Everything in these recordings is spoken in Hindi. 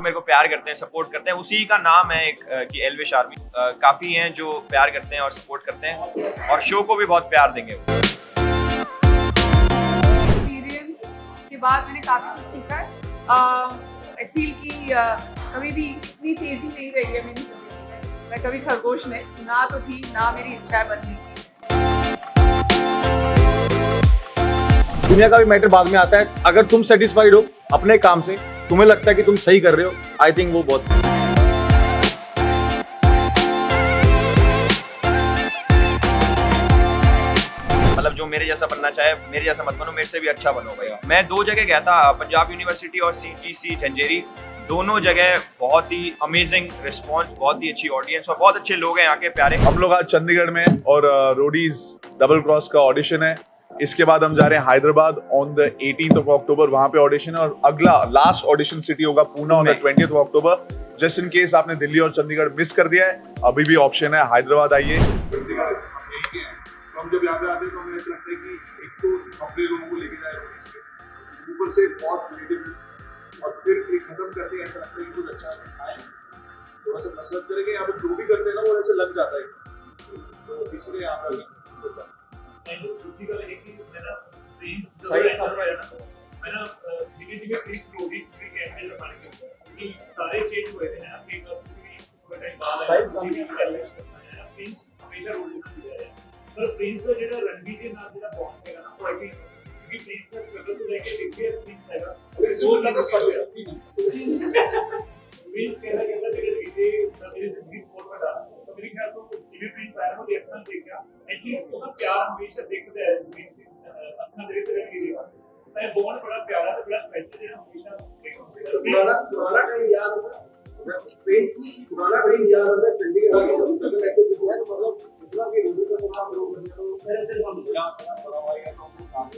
मेरे को प्यार करते हैं, सपोर्ट करते हैं, उसी का नाम है एक कि एल्विश आर्मी। काफ़ी हैं जो प्यार करते हैं और सपोर्ट करते हैं और शो को भी बहुत प्यार देंगे। एक्सपीरियंस के बाद मैंने काफ़ी कुछ सीखा है। आई फील कि कभी भी इतनी तेज़ी नहीं रही है मेरी ज़िंदगी में। मैं कभी खरगोश नहीं ना तो थी, ना मेरी इच्छा बनने की। दुनिया का भी मैटर बाद में आता है। अगर तुम सेटिस्फाइड हो अपने काम से, तुम्हें लगता है कि तुम सही कर रहे हो, आई थिंक वो बहुत सही। मतलब जो मेरे जैसा बनना चाहे, मेरे जैसा मत बनो, मेरे से भी अच्छा बनो भैया। मैं 2 जगह गया था, पंजाब यूनिवर्सिटी और CTC झंझेरी। दोनों जगह बहुत ही अमेजिंग रिस्पॉन्स, बहुत ही अच्छी ऑडियंस और बहुत अच्छे लोग हैं यहाँ के प्यारे। हम लोग आज चंडीगढ़ में और रोडीज डबल क्रॉस का ऑडिशन है। इसके बाद हम जा रहे हैं हैदराबाद ऑन द 18th अक्टूबर, वहां पे ऑडिशन है। और अगला लास्ट ऑडिशन सिटी होगा Poona on the 20th October. Just in case आपने दिल्ली और चंडीगढ़ मिस कर दिया है, अभी भी ऑप्शन है, हैदराबाद आइए। हम जब यहाँ पे आते हैं तो हमें ऐसा लगता है कि एक तो अपने लोगों को लेके जाए ऊपर से बहुत क्रिएटिव और फिर एक खत्म करते हैं, ऐसा लगता है कि कुछ अच्छा है, थोड़ा सा कसरत करेंगे या फिर जो भी करते हैं ना वो ऐसे लग जाता है। तो इसलिए यहाँ पर सारे चेंज हुए थे ना पर प्रिंस का जेड़ा रणवीर के नाम जेड़ा बॉन्ड है ना वो आई थिंक क्योंकि प्रिंस का स्ट्रगल तो लेके दिव्य प्रिंस हैगा वो लगा सब प्रिंस कहना कहता है कि ये मेरी जिंदगी बहुत बड़ा तो मेरी ख्याल तो दिव्य प्रिंस आया वो देखना देखा एटलीस्ट वो प्यार हमेशा देखते हैं अपना देखते रहेंगे ये बात मैं बॉन्ड बड़ा प्यारा था, बड़ा स्पेशल है, हमेशा पुराना कहीं याद होगा पुराना कहीं याद होता है चंडीगढ़ में जब तक ऐसे जो है तो मतलब सोचना कि रोड का काम लोग बने तो मेरे दिल हम याद करना पड़ा भाई का काम सामने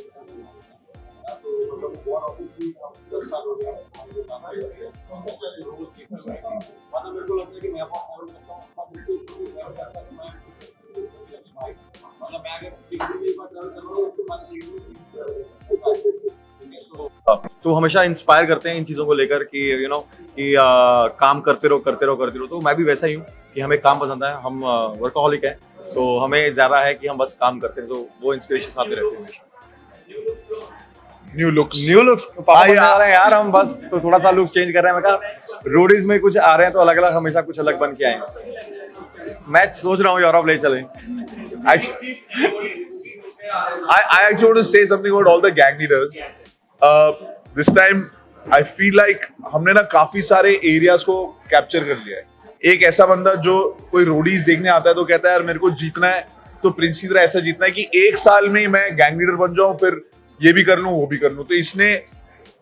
तो मतलब बहुत ऑब्वियसली 10 साल हो गया हमारे काम है रोज की मतलब मेरे को लगता है कि मैं बहुत फॉलो करता हूं अब इससे कोई नहीं करता मैं भाई मतलब मैं अगर एक दिन एक बार ट्रैवल कर रहा हूं तो मैं तो हमेशा इंस्पायर करते हैं इन चीज़ों को लेकर कि यू नो कि काम करते रहो। तो मैं भी वैसा ही हूँ कि हमें काम पसंद है, हम वर्कaholic हैं, सो हमें ज़्यादा है कि हम बस काम करते हैं, तो वो इंस्पिरेशन साथ में रहती है हमेशा। न्यू लुक्स यार हम बस तो थोड़ा सा लुक्स चेंज कर रहे हैं। मैं कहा रोडीज में कुछ आ रहे हैं तो अलग अलग, हमेशा कुछ अलग बन के आए। मैं सोच रहा हूँ यूरोप ले चलें। I actually want to say something about all the gang leaders. This time I feel like हमने ना काफी सारे एरियाज को कैप्चर कर लिया है। एक ऐसा बंदा जो कोई रोडीज देखने आता है तो कहता है यार मेरे को जीतना है, तो प्रिंस की तरह ऐसा जीतना है कि 1 साल में मैं गैंग लीडर बन जाऊं, फिर ये भी कर लूं वो भी कर लूं। तो इसने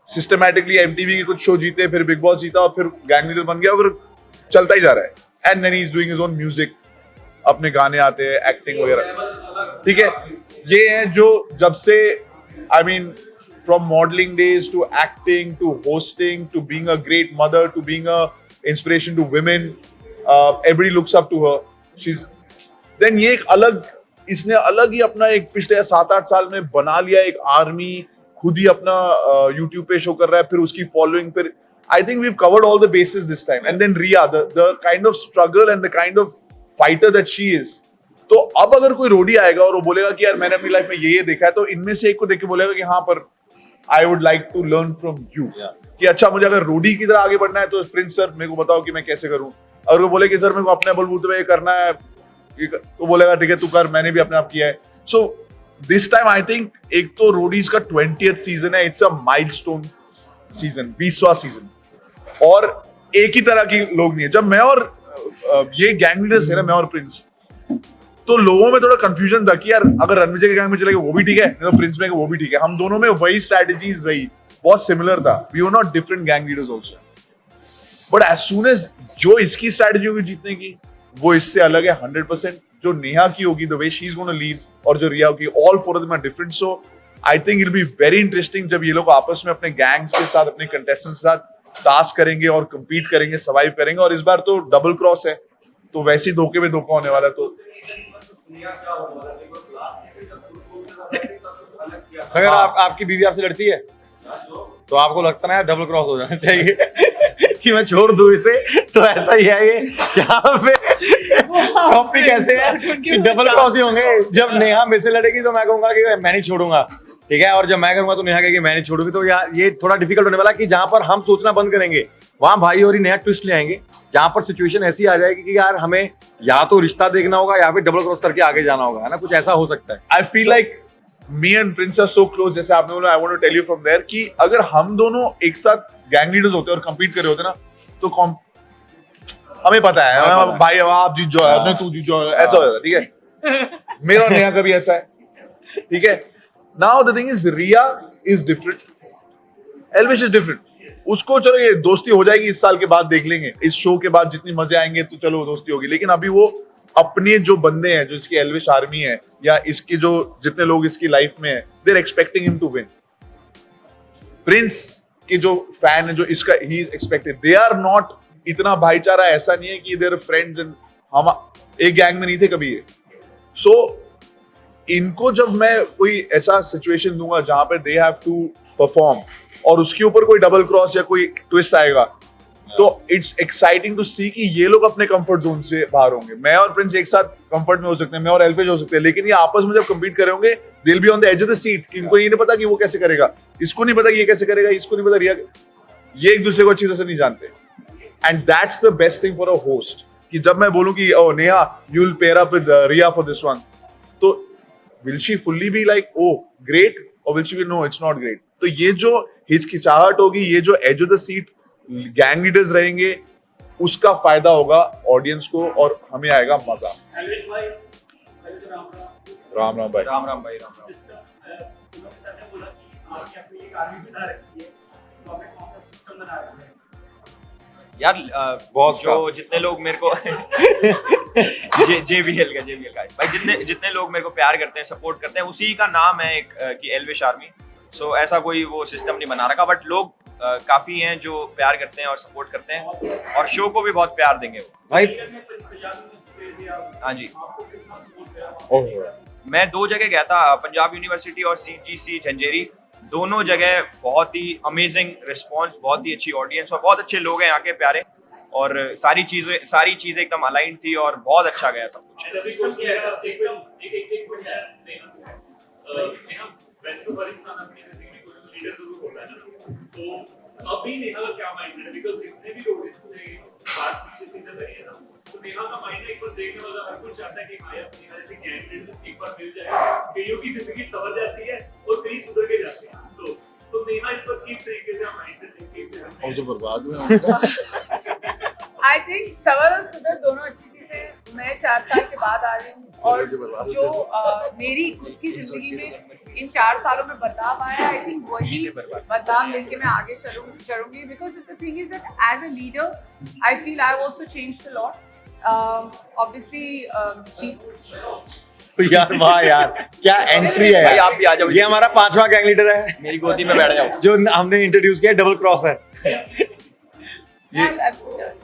सिस्टमैटिकली MTV के कुछ शो जीते, फिर बिग बॉस जीता और फिर गैंग लीडर बन गया, फिर चलता ही जा रहा है। And then he is doing his own music, अपने गाने आते हैं, एक्टिंग वगैरह, ठीक है। ये है जो जब से I mean from modeling days to acting to hosting to being a great mother to being a inspiration to women, everybody looks up to her. She's then ये एक अलग, इसने अलग ही अपना एक पिछले 7-8 साल में बना लिया एक आर्मी, खुद ही अपना YouTube पे शो कर रहा है, फिर उसकी फॉलोइंग, फिर I think we've covered all the bases this time. And then Riya, the kind of struggle and the kind of fighter that she is. तो अब अगर कोई रोडी आएगा और वो बोलेगा कि यार मैंने अपनी लाइफ में ये देखा है, तो इनमें से एक को देख के बोलेगा कि हाँ पर I would like to learn from you. कि अच्छा मुझे अगर रोडी की तरह आगे बढ़ना है तो प्रिंस सर मेरे को बताओ कि मैं कैसे करूं। और वो बोले कि सर मेरे को अपने बलबूते पे ये करना है, तो बोलेगा ठीक है तू कर, मैंने भी अपने आप किया है। So this time I think एक तो रोडीज का 20th सीजन है, इट्स अ माइलस्टोन सीजन, 20वां सीजन, और एक ही तरह के लोग नहीं है। जब मैं और ये गैंग लीडर्स थे ना, मैं और प्रिंस, तो लोगों में थोड़ा कंफ्यूजन था कि यार अगर रणविजय के गैंग में चलेगा वो भी ठीक है, नहीं तो प्रिंस में वो भी ठीक है। हम दोनों में वही स्ट्रैटेजीज, वही बहुत सिमिलर था। We were not different gang leaders also, but as soon as जो इसकी स्ट्रैटेजी होगी जीतने की, वो इससे अलग है 100%। जो नेहा की होगी, the way she is gonna lead, और जो रिया होगी, all 4 of them are different. So I think it will be very interesting जब ये लोग आपस में अपने गैंग्स के साथ, अपने कंटेस्टेंट्स के साथ टास्क करेंगे और कम्पीट करेंगे, सर्वाइव करेंगे। और इस बार तो डबल क्रॉस है, तो वैसे ही धोखे में धोखा होने वाला है। तो अगर आपकी बीवी आपसे लड़ती है तो आपको लगता ना यार डबल क्रॉस हो जाना चाहिए। कि मैं छोड़ दूं इसे, तो ऐसा ही है ये यहाँ पे। टॉपिक कैसे है कि डबल क्रॉस ही होंगे। जब नेहा मेरे से लड़ेगी तो मैं कहूंगा कि मैं नहीं छोड़ूंगा, ठीक है, और जब मैं करूंगा तो नेहा कहेगी मैं नहीं छोड़ूंगी। तो यार ये थोड़ा डिफिकल्ट होने वाला कि जहां पर हम सोचना बंद करेंगे वहां भाई और ही नया ट्विस्ट ले आएंगे, जहां पर सिचुएशन ऐसी आ जाएगी कि यार हमें या तो रिश्ता देखना होगा या फिर डबल क्रॉस करके आगे जाना होगा, है ना, कुछ ऐसा हो सकता है। I feel like me and Prince are so close, जैसे आपने बोला, I want to tell you from there कि अगर हम दोनों एक साथ गैंग लीडर्स होते और compete कर रहे होते ना, तो हमें पता है भाई आप जीत जाओ, नहीं तू जीत जाओ, ऐसा हो जाता, ठीक है। मेरा और नेहा का भी ऐसा है, ठीक है। Now the thing is, Riya is different, Elvish is different. उसको चलो ये दोस्ती हो जाएगी इस साल के बाद, देख लेंगे इस शो के बाद जितनी मजे आएंगे तो चलो दोस्ती होगी, लेकिन अभी वो अपने जो बंदे हैं, जो इसकी एल्विश आर्मी है या इसके जो जितने लोग इसकी लाइफ में है, they are expecting him to win. Prince के जो फैन है, जो इसका ही is expected, they are not इतना भाईचारा ऐसा नहीं है कि देयर फ्रेंड्स एंड हम एक गैंग में नहीं थे कभी ये। सो इनको जब मैं कोई ऐसा सिचुएशन दूंगा जहां पे दे हैव टू परफॉर्म और उसके ऊपर कोई डबल क्रॉस या कोई ट्विस्ट आएगा, तो इट्स एक्साइटिंग टू सी कि ये लोग अपने कंफर्ट जोन से बाहर होंगे। मैं और प्रिंस एक साथ कंफर्ट में हो सकते हैं, मैं और एल्फेज हो सकते हैं, लेकिन ये आपस में जब कंपीट कर रहे होंगे, they will be on the edge of the seat. इनको ये नहीं पता कि वो कैसे करेगा, इसको नहीं पता कि ये कैसे करेगा, इसको नहीं पता रिया, ये एक दूसरे को अच्छी तरह से नहीं जानते। And that's the best thing for a host, कि जब मैं बोलूं कि oh Neha you will pair up with Riya for this one, तो will she fully be like oh great, और will she be no it's not great. तो ये जो हिचकिचाहट होगी, ये जो edge of the seat gang leaders रहेंगे, उसका फायदा होगा ऑडियंस को और हमें आएगा मजा। राम राम भाई। राम राम भाई, राम राम। यार बॉस जो जितने लोग मेरे को जेबीएल का भाई, जितने लोग मेरे को प्यार करते हैं, सपोर्ट करते हैं, उसी का नाम है एक कि एल्विश आर्मी। सो ऐसा कोई वो सिस्टम नहीं बना रखा, बट लोग काफी हैं जो प्यार करते हैं और सपोर्ट करते हैं, और शो को भी बहुत प्यार देंगे वो भाई। हाँ जी, मैं 2 जगह गया था, पंजाब यूनिवर्सिटी और CGC झंझेरी। दोनों जगह बहुत ही अमेजिंग रिस्पॉन्स, बहुत ही अच्छी ऑडियंस और बहुत अच्छे लोग हैं यहाँ के प्यारे, और सारी चीजें एकदम अलाइन थी और बहुत अच्छा गया सब कुछ। तो अभी नेहा का क्या माइंड है, बिकॉज़ जितने भी लोग इसने बात पीछे सीजन रही है ना, तो नेहा का माइंड है, एक बार देखने वाला हर कोई चाहता है कि भाई अपनी जैसे कैंडिडेट एक बार मिल जाए, कईयों की जिंदगी संवर जाती है और कई सुधर के जाते हैं। तो नेहा इस पर किस तरीके से माइंड से देखती है, और जो बर्बाद हुए आई थिंक सवर और सुधर दोनों अच्छी चीजें। मैं 4 साल के बाद आ रही हूँ, और जो मेरी खुद की जिंदगी में इन 4 सालों में बदलाव आया, आई थिंक वही बदलाव लेके मैं आगे चलूंगी। Because the thing is that as a leader I feel I have also changed a lot. Obviously यार वाह यार, क्या एंट्री है भाई, यार। आप भी आ जाओ। ये हमारा 5वां गैंग लीडर है, मेरी गोदी में बैठ जाओ। जो हमने इंट्रोड्यूस किया, डबल क्रॉस है।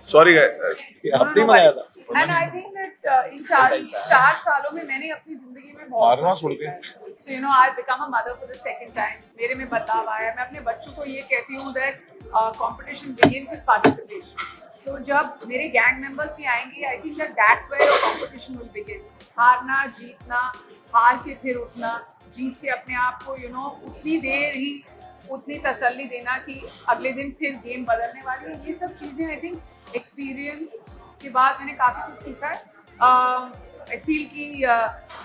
सॉरी अपनी बनाया था। And I think that in 4 सालों में मैंने अपनी जिंदगी में मारना छोड़ के। So you know, I've become a mother for the second time. मेरे में बदलाव आया। मैं अपने बच्चों को ये कहती हूँ that competition begins with participation. So जब मेरे gang members भी आएंगे, I think that that's where your competition will begin. हारना, जीतना, हार के फिर उठना, जीत के अपने आप को उतनी देर ही उतनी तसल्ली देना कि अगले दिन फिर गेम बदलने वाली है। ये सब चीज़ें आई थिंक एक्सपीरियंस के बाद मैंने काफ़ी कुछ सीखा है। आई फील कि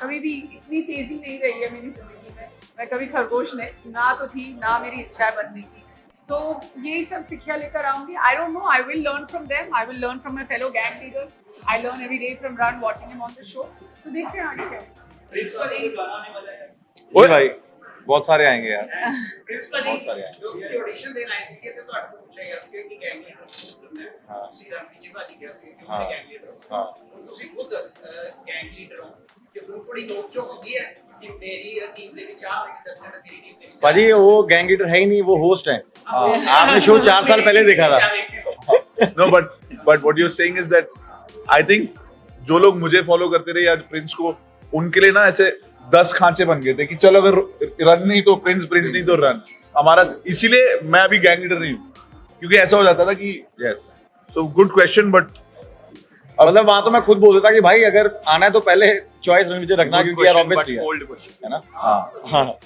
कभी भी इतनी तेज़ी नहीं रही है मेरी ज़िंदगी में। मैं कभी खरगोश ना तो थी, ना मेरी इच्छा है बनने की। तो यही सब शिक्षा लेकर आऊँगी। I don't know, I will learn from them, I will learn from my fellow gang leaders, I learn every day from run watching him on the show. तो देखते हैं आगे क्या है। ओए भाई, बहुत सारे आएंगे यार, बहुत सारे आएंगे। ऑडिशन देना है इसके तो ਤੁਹਾਡੇ ਤੋਂ ਪੁੱਛਿਆ ਗਿਆ ਸੀ ਕਿ ਗੈਂਗ ਲੀਡਰ ਹੁੰਦਾ ਹੈ। ਹਾਂ। ਤੁਸੀਂ ਰਾਮੀ ਜੀ ਭਾਜੀ ਕਿਹਾ ਸੀ ਕਿ ਹਾਂ। ਉਹ ਗੈਂਗ ਲੀਡਰ ਹੋ। ਹਾਂ। ਤੁਸੀਂ ਖੁਦ ਗੈਂਗ ਲੀਡਰ ਹੋ ਕਿ ਤੁਹਾਨੂੰ ਬੜੀ ਨੋਕ ਝੋਕ ਹੁੰਦੀ ਹੈ ਕਿ ਮੇਰੀ ਟੀਮ ਦੇ ਵਿੱਚ ਆ ਮੇਰੀ 10 ਮਿੰਟ ਤੇਰੀ ਟੀਮ ਦੇ ਵਿੱਚ। भाजी वो गैंग लीडर है ही नहीं, वो होस्ट है। आपने शो 4 साल पहले देखा था। No, but what you're saying is that I think जो लोग मुझे फॉलो करते रहे या प्रिंस को, उनके लिए ना ऐसे 10 खांचे बन गए थे कि चलो अगर रन नहीं तो प्रिंस नहीं तो रन हमारा। इसीलिए मैं अभी गैंग लीडर नहीं हूँ, क्योंकि ऐसा हो जाता था कि yes so good question but मतलब वहां तो मैं खुद बोल देता कि भाई अगर आना है तो पहले चॉइस रणविजय रखना, क्योंकि यार ऑब्वियसली है ओल्ड क्वेश्चन। है ना। हाँ हाँ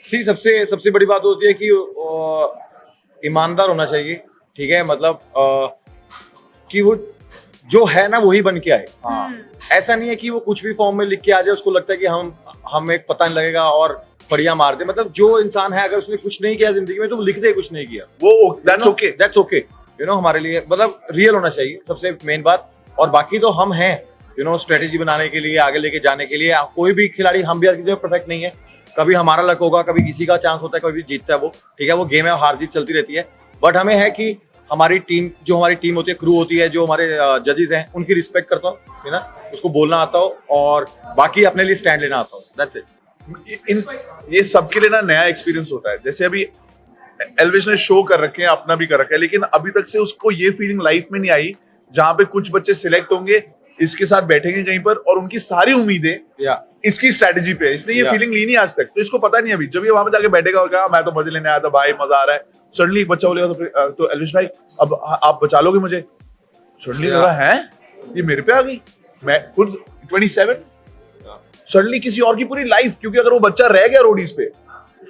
सी सबसे सबसे बड़ी बात होती है कि ईमानदार होना चाहिए, ठीक है, मतलब कि वो जो है ना वही बन के आए। ऐसा नहीं है कि वो कुछ भी फॉर्म में लिख के आ जाए, उसको लगता है कि हम एक पता नहीं लगेगा और बढ़िया मार दे। मतलब जो इंसान है अगर उसने कुछ नहीं किया जिंदगी में तो वो लिख दे कुछ नहीं किया, वो दैट्स ओके यू नो। हमारे लिए मतलब रियल होना चाहिए सबसे मेन बात, और बाकी तो हम हैं यू नो स्ट्रेटेजी बनाने के लिए, आगे लेके जाने के लिए। कोई भी खिलाड़ी, हम भी हर किसी में परफेक्ट नहीं है, कभी हमारा लक होगा, कभी किसी का चांस होता है, कभी जीतता है वो, ठीक है, वो गेम है, हार जीत चलती रहती है। बट हमें है कि हमारी टीम होती है, क्रू होती है, जो हमारे जजेस हैं, उनकी रिस्पेक्ट करता हूँ, है ना, उसको बोलना आता हो और बाकी अपने लिए स्टैंड लेना आता हो, दैट्स इट। ये सबके लिए ना नया एक्सपीरियंस होता है। जैसे अभी एल्विश ने शो कर रखे हैं, अपना भी कर रखा है, लेकिन अभी तक से उसको ये फीलिंग लाइफ में नहीं आई जहां पे कुछ बच्चे सिलेक्ट होंगे, इसके साथ बैठेंगे कहीं पर और उनकी सारी उम्मीदें या इसकी स्ट्रैटेजी पे है। इसने ये Yeah. फीलिंग ली नहीं आज तक, तो इसको पता नहीं अभी। जब ये वहां पे जाके बैठेगा और कहा मैं तो मजे लेने आया था भाई, मजा आ रहा है, सडनली एक बच्चा बोलेगा तो एल्विश भाई अब आप बचा लोगे मुझे, सडनली Yeah. लगा है ये मेरे पे आ गई, मैं खुद 27, सडनली किसी और की पूरी लाइफ। क्योंकि अगर वो बच्चा रह गया रोडीज पे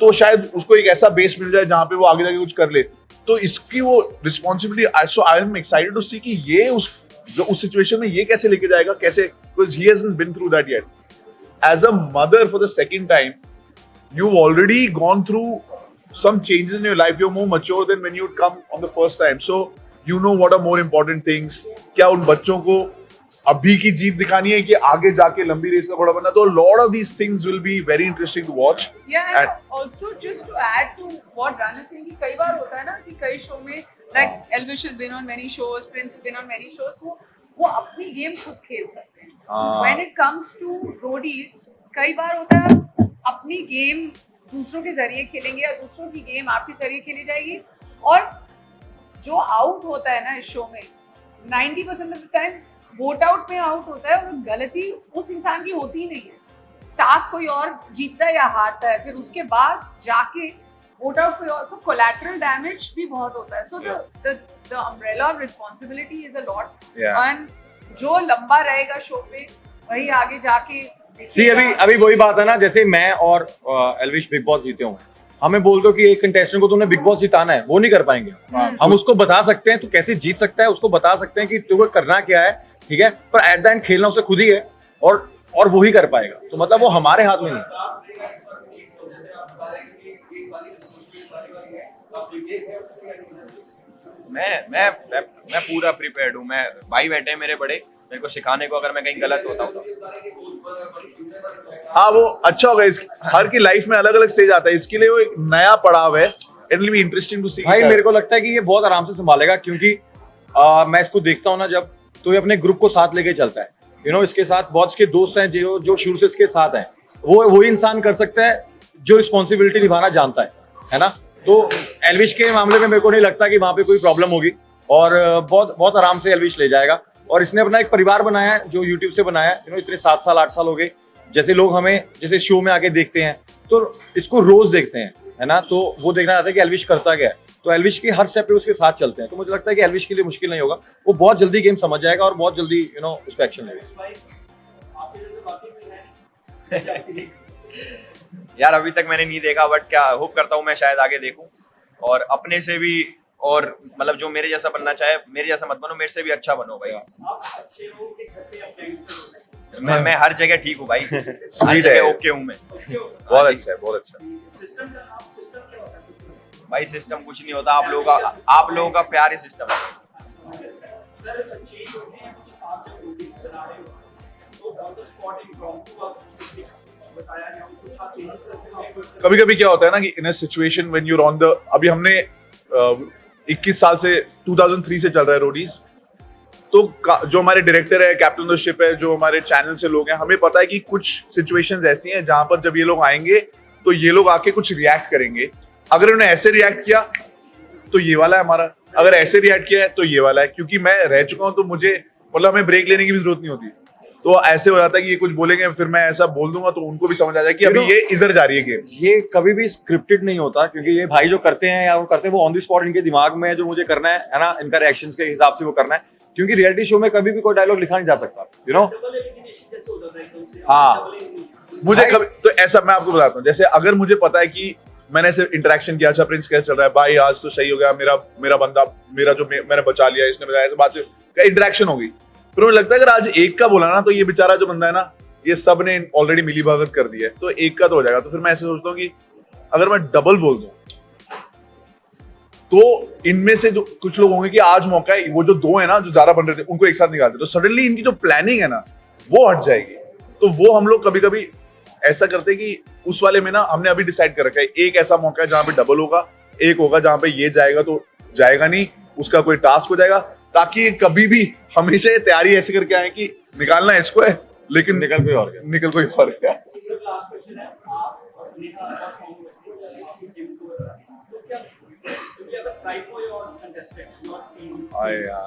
तो शायद उसको एक ऐसा बेस मिल जाए जहां पे वो आगे जाके कुछ कर ले। तो इसकी वो responsibility, so I am excited to see कि ये उस सिचुएशन में ये कैसे लेके जाएगा, कैसे, because he hasn't been through that yet. As a mother for the second time, you've already gone through some changes in your life. You're more mature than when you'd come on the first time. So you know what are more important things. क्या उन बच्चों को अभी की जीत दिखानी है कि आगे जाके लंबी रेस का बड़ा बनना? तो a lot of these things will be very interesting to watch. Yeah, and also just to add to what Rana is saying, कि कई बार होता है ना कि कई शो में like Elvish has been on many shows, Prince has been on many shows, वो अपनी गेम खुद खेल सकते हैं। When it comes to roadies, कई बार होता है अपनी गेम दूसरों के जरिए खेलेंगे या दूसरों की गेम आपके जरिए खेली जाएगी, और जो आउट होता है ना इस शो में 90% of the time vote out में आउट होता है, और गलती उस इंसान की होती ही नहीं है। टास्क कोई और जीतता है या हारता है, फिर उसके बाद जाके वोट आउट कोई और, तो कोलैटरल डैमेज भी बहुत होता है। So the umbrella of responsibility is a lot, and जो लंबा रहेगा शो पे वही आगे जाके सी अभी वही बात है ना, जैसे मैं और एल्विश बिग बॉस जीते होंगे, हमें बोल दो कि एक कंटेस्टेंट को तुमने बिग बॉस जिताना है, वो नहीं कर पाएंगे। हम उसको बता सकते हैं तू कैसे जीत सकता है, उसको बता सकते हैं कि तुमको करना क्या है, ठीक है, पर एट द एंड खेलना उसे खुद ही है, और वो ही कर पाएगा। तो मतलब वो हमारे हाथ में नहीं। मैं पूरा प्रिपेयर्ड हूँ। मैं भाई बैठे हैं मेरे बड़े, मेरे को सिखाने को, अगर मैं कहीं गलत होता हूँ तो। हाँ वो अच्छा होगा। हर की लाइफ में अलग अलग स्टेज आता है, इसके लिए वो एक नया पड़ाव है। It will be interesting to see. भाई मेरे को लगता है कि ये बहुत आराम से संभालेगा, क्योंकि मैं इसको देखता हूँ ना, जब तो ये अपने ग्रुप को साथ लेके चलता है, यू नो, इसके साथ बहुत इसके दोस्त हैं जो शुरू से इसके साथ हैं। वही इंसान कर सकता है जो रिस्पॉन्सिबिलिटी निभाना जानता है ना। तो एल्विश के मामले में मेरे को नहीं लगता कि वहां पे कोई प्रॉब्लम होगी, और बहुत बहुत आराम से एल्विश ले जाएगा। और इसने अपना एक परिवार बनाया है जो यूट्यूब से बनाया है, यू नो, इतने 7 साल 8 साल हो गए। जैसे लोग हमें जैसे शो में आके देखते हैं तो इसको रोज देखते हैं, है ना, तो वो देखना चाहता है कि एल्विश करता क्या है, तो एल्विश के हर स्टेप पे उसके साथ चलते हैं। तो मुझे लगता है कि एल्विश के लिए मुश्किल नहीं होगा, वो बहुत जल्दी गेम समझ जाएगा और बहुत जल्दी यू नो उस पर एक्शन लेगा। यार अभी तक मैंने नहीं देखा, बट क्या होप करता हूँ मैं शायद आगे देखूं, और अपने से भी, और मतलब जो मेरे जैसा बनना चाहे, मेरे जैसा मत बनो, मेरे से भी अच्छा बनो भाई। मैं हर जगह ठीक हूँ भाई, हर जगह ओके हूँ मैं। बहुत अच्छा है, बहुत अच्छा है। भाई सिस्टम कुछ नहीं होता, आप लोगों का प्यार ही सिस्टम है। कभी कभी क्या होता है ना कि in a situation when you are on the, अभी हमने 21 साल से 2003 से चल रहा है रोडीज, तो जो हमारे डायरेक्टर है, कैप्टन द शिप है, जो हमारे चैनल से लोग हैं, हमें पता है कि कुछ सिचुएशंस ऐसी हैं जहां पर जब ये लोग आएंगे तो ये लोग आके कुछ रिएक्ट करेंगे, अगर उन्होंने ऐसे रिएक्ट किया तो ये वाला है हमारा, अगर ऐसे रिएक्ट किया है तो ये वाला है, क्योंकि मैं रह चुका हूं तो मुझे मतलब हमें ब्रेक लेने की भी जरूरत नहीं होती। तो ऐसे हो जाता है कि ये कुछ बोलेंगे, फिर मैं ऐसा बोल दूंगा तो उनको भी समझ आ जाए कि अभी ये इधर जा रही है गेम। ये कभी भी स्क्रिप्टेड नहीं होता, क्योंकि ये भाई जो करते हैं या वो करते हैं वो ऑन द स्पॉट इनके दिमाग में जो मुझे करना है ना, इनका रिएक्शंस के हिसाब से वो करना है, क्योंकि रियलिटी शो में कभी भी कोई डायलॉग लिखा नहीं जा सकता, यू नो। हाँ, मुझे कभी तो ऐसा मैं आपको बताता हूँ, जैसे अगर मुझे पता है कि मैंने ऐसे इंटरेक्शन किया, अच्छा प्रिंस कैसे चल रहा है भाई, आज तो सही हो गया, मेरा बंदा, मेरा जो मैंने बचा लिया, इसने बताया, ऐसे बात इंटरेक्शन हो गई, फिर मुझे लगता है अगर आज एक का बोला ना तो ये बेचारा जो बंदा है ना, ये सब ने ऑलरेडी मिली भगत कर दी है, तो एक का तो हो जाएगा। तो फिर मैं ऐसे सोचता हूँ कि अगर मैं डबल बोल दूं तो इनमें से जो कुछ लोग होंगे कि आज मौका है, वो जो दो है ना जो ज्यादा बन रहे थे उनको एक साथ निकालते, तो सडनली इनकी जो प्लानिंग है ना वो हट जाएगी। तो वो हम लोग कभी कभी ऐसा करते हैं कि उस वाले में ना हमने अभी डिसाइड कर रखा है, एक ऐसा मौका है जहां पे डबल होगा, एक होगा जहां पे ये जाएगा तो जाएगा नहीं, उसका कोई टास्क हो जाएगा, ताकि कभी भी हमेशा तैयारी ऐसे करके आए कि निकालना इसको है लेकिन निकल कोई और गया। निकल कोई और गया।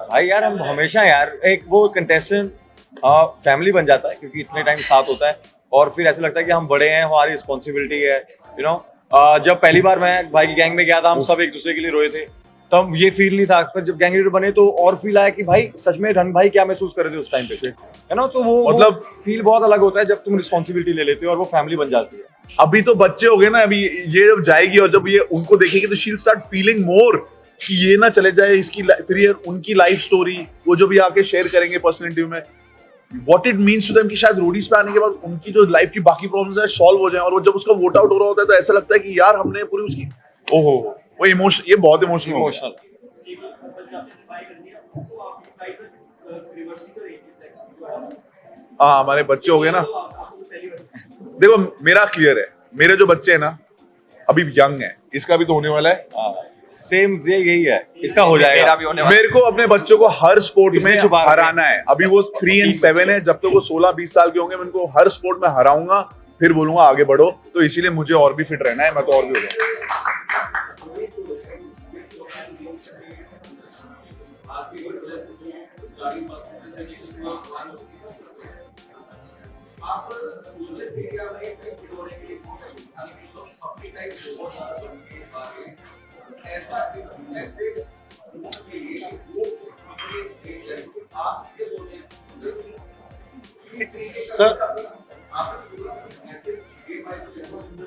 भाई यार हम हमेशा यार एक वो कंटेस्टेंट फैमिली बन जाता है, क्योंकि इतने टाइम साथ होता है और फिर ऐसा लगता है कि हम बड़े हैं, हमारी रिस्पॉन्सिबिलिटी है, यू नो। जब पहली बार मैं भाई की गैंग में गया था, हम सब एक दूसरे के लिए रोए थे, तब ये फील नहीं था, पर जब गैंग लीडर बने तो और फील आया कि भाई सच में रन भाई क्या महसूस कर रहे थे उस टाइम पे, है ना। तो वो मतलब फील बहुत अलग होता है जब तुम रिस्पॉन्सिबिलिटी ले लेते हो और वो फैमिली बन जाती है। अभी तो बच्चे हो गए ना, अभी ये जब जाएगी और जब ये उनको देखेगी तो शील स्टार्ट फीलिंग मोर कि ये ना चले जाए, इसकी फिर ये उनकी लाइफ स्टोरी वो जो भी आके शेयर करेंगे पर्सनल इंटरव्यू में, what it means to them कि शायद रोडीज पे आने के बाद उनकी जो लाइफ की बाकी प्रॉब्लम्स है सॉल्व हो जाए। और वो जब उसका वोट आउट हो रहा होता है तो ऐसा लगता है कि यार हमने पूरी उसकी ओहो वो इमोशन, ये बहुत इमोशनल। हाँ, हमारे बच्चे हो गए ना, देखो मेरा क्लियर है, मेरे जो बच्चे हैं ना अभी यंग है, इसका भी तो होने वाला है, सेम यही है, इसका हो जाएगा। मेरा भी होने वाला है। मेरे को अपने बच्चों को हर स्पोर्ट में छुपा रखा है। हराना है। अभी वो 3 और 7 है, जब तक वो 16-20 साल के होंगे मैं उनको हर स्पोर्ट में हराऊंगा, फिर बोलूंगा आगे बढ़ो। तो इसीलिए मुझे और भी फिट रहना है, मैं तो और भी हो जाऊंगा।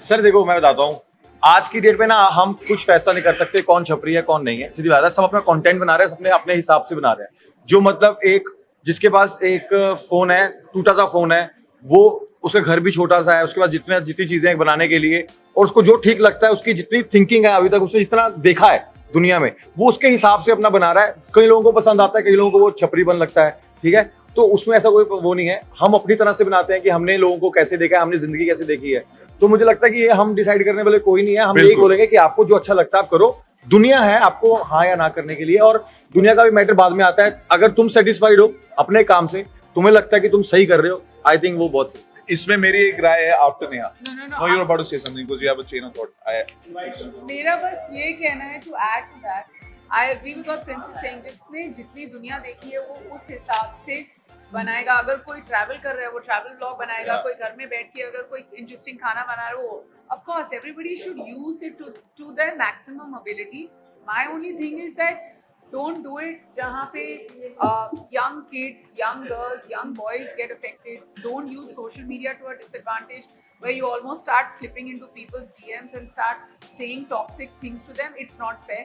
सर देखो मैं बताता हूँ, आज की डेट में ना हम कुछ फैसला नहीं कर सकते कौन छपरी है कौन नहीं है, सीधी बात है। सब अपना कंटेंट बना रहे हैं, अपने अपने हिसाब से बना रहे हैं। जो मतलब एक जिसके पास एक फोन है, टूटा सा फोन है, वो उसका घर भी छोटा सा है, उसके पास जितनी चीजें बनाने के लिए, और उसको जो ठीक लगता है, उसकी जितनी थिंकिंग है अभी तक उसने जितना देखा है दुनिया में, वो उसके हिसाब से अपना बना रहा है। कई लोगों को पसंद आता है, कई लोगों को वो छपरी बन लगता है, ठीक है। तो उसमें ऐसा कोई वो नहीं है, हम अपनी तरह से बनाते हैं कि हमने लोगों को कैसे देखा है, हमने जिंदगी कैसे देखी है। तो मुझे लगता है कि ये हम डिसाइड करने वाले कोई नहीं है, हम यही बोलेंगे कि आपको जो अच्छा लगता है आप करो। दुनिया है आपको हाँ या ना करने के लिए, और दुनिया का भी मैटर बाद में आता है। अगर तुम सेटिस्फाइड हो अपने काम से, तुम्हें लगता है कि तुम सही कर रहे हो, आई थिंक वो बहुत सही। इसमें मेरी एक राय है after Neha. No, you're about to say something because you have a chain of thought. मेरा बस ये कहना है to add to that, I agree with what Prince is saying, जिसने जितनी दुनिया देखी है वो उस हिसाब से बनाएगा। अगर कोई ट्रैवल कर रहा है वो ट्रैवल ब्लॉग बनाएगा, कोई घर में बैठ के अगर कोई इंटरेस्टिंग खाना बना रहा है वो, of course everybody should use it to their maximum ability. My only thing is that don't do it जहाँ पे young kids, young girls, young boys get affected. Don't use social media to a disadvantage where you almost start slipping into people's DMs and start saying toxic things to them. It's not fair.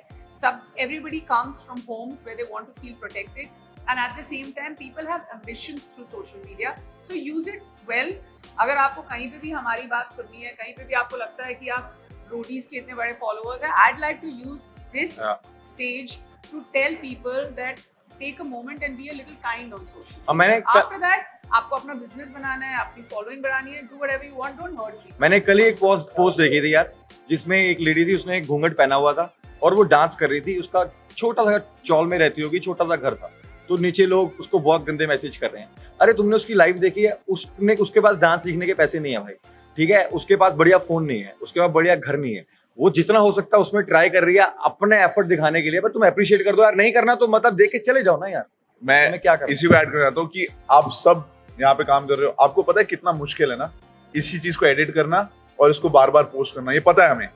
Everybody comes from homes where they want to feel protected, and at the same time people have ambitions through social media, so use it well. अगर आपको कहीं पे भी हमारी बात सुननी है, कहीं पे भी आपको लगता है कि आप रोडीज के इतने बड़े फॉलोअर्स हैं, I'd like to use this stage to tell people that take a moment and be a little kind on social media. After that आपको अपना बिजनेस बनाना है, अपनी फॉलोइंग बढ़ानी है, do whatever you want, don't hurt people. मैंने कल ही एक पोस्ट देखी थी यार, जिसमें एक लेडी थी, उसने एक घूंघट पहना हुआ था और वो डांस कर रही थी। उसका छोटा सा चौल में रहती होगी, छोटा सा घर था, तो नीचे लोग उसको बहुत गंदे मैसेज कर रहे हैं। अरे तुमने उसकी लाइफ देखी है, उसके पास डांस सीखने के पैसे नहीं है भाई, ठीक है, उसके पास बढ़िया फोन नहीं है, उसके पास बढ़िया घर नहीं है, वो जितना हो सकता है उसमें ट्राई कर रही है अपने एफर्ट दिखाने के लिए, पर तुम अप्रिशिएट कर दो यार, नहीं करना तो मतलब देख के चले जाओ ना यार। मैं तुम्हें क्या करना? इसी को ऐड करना चाहता हूँ कि आप सब यहाँ पे काम कर रहे हो, आपको पता है कितना मुश्किल है ना इसी चीज को एडिट करना और इसको बार बार पोस्ट करना। ये पता है हमें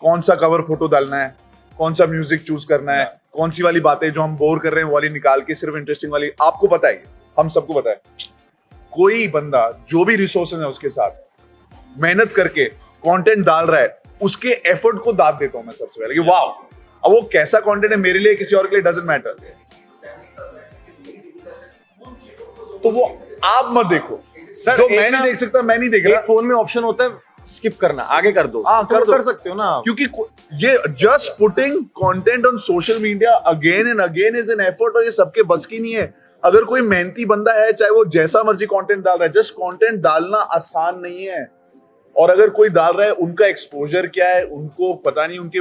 कौन सा कवर फोटो डालना है, कौन सा म्यूजिक चूज करना है, कौन सी वाली बातें जो हम बोर कर रहे हैं वो वाली निकाल के सिर्फ इंटरेस्टिंग वाली, आपको पता है, हम सबको पता है। कोई बंदा जो भी रिसोर्सेज है उसके साथ मेहनत करके कंटेंट डाल रहा है, उसके एफर्ट को दाद देता हूं मैं सबसे पहले कि वाह, अब वो कैसा कंटेंट है मेरे लिए किसी और के लिए डजंट मैटर, तो वो आप मत देखो सर, जो एक मैं ना- नहीं देख सकता, मैं नहीं देख एक रहा। फोन में ऑप्शन होता है स्किप करना, आगे कर दो। हाँ, तो कर दो। कर सकते हो ना। क्योंकि ये just putting content on social media again and again is an effort, और ये सबके बस की नहीं है। अगर कोई मेहनती बंदा है, चाहे वो जैसा मर्जी कंटेंट डाल रहा है, जस्ट कंटेंट डालना आसान नहीं है। और अगर कोई डाल रहा है, उनका एक्सपोजर क्या है, उनको पता नहीं उनके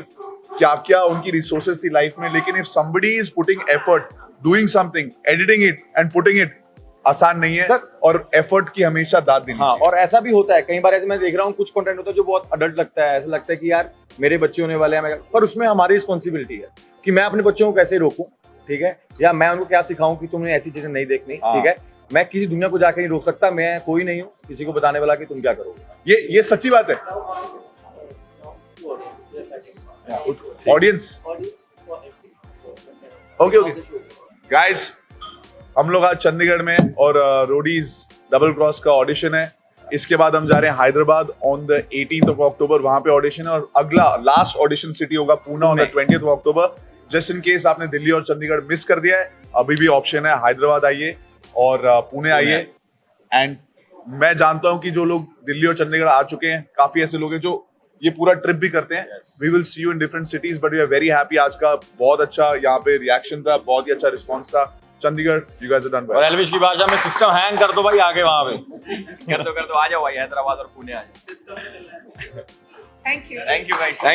क्या क्या उनकी रिसोर्सेज थी लाइफ में, लेकिन if somebody is putting effort, doing something, editing it and putting it, आसान नहीं है। सर, और एफर्ट की हमेशा दाद देनी हाँ, चाहिए। और ऐसा भी होता है कई बार, ऐसे मैं देख रहा हूँ कुछ कंटेंट होता है जो बहुत अडल्ट लगता है, ऐसा लगता है कि यार मेरे बच्चे होने वाले हैं, पर उसमें हमारी रिस्पॉन्सिबिलिटी है कि मैं अपने बच्चों को कैसे रोकूं, ठीक है, या मैं उनको क्या सिखाऊं कि तुम्हें ऐसी चीजें नहीं देखनी, हाँ। ठीक है। मैं किसी दुनिया को जाके नहीं रोक सकता, मैं कोई नहीं हूँ किसी को बताने वाला कि तुम क्या करोगे। ये सच्ची बात है। ऑडियंस, ओके ओके गाइस, हम लोग आज चंडीगढ़ में और रोडीज डबल क्रॉस का ऑडिशन है। इसके बाद हम जा रहे हैं Hyderabad on the 18th of October, वहां पे ऑडिशन है। और अगला लास्ट ऑडिशन सिटी होगा Pune on the 20th of October. Just in case आपने दिल्ली और चंडीगढ़ मिस कर दिया है, अभी भी ऑप्शन है, हैदराबाद आइए और पुणे आइए। एंड मैं जानता हूं कि जो लोग दिल्ली और चंडीगढ़ आ चुके हैं, काफी ऐसे लोग हैं जो ये पूरा ट्रिप भी करते हैं। We will see you in different cities, but we are very happy. आज का बहुत अच्छा यहाँ पे रिएक्शन था, बहुत ही अच्छा रिस्पॉन्स था। Chandigarh, you guys are done well. और एल्विश की भाषा में सिस्टम हैंग कर दो भाई आगे वहां पे। कर दो आ जाओ भाई, हैदराबाद और पुणे आ जाओ। Thank you. Thank you guys. Thank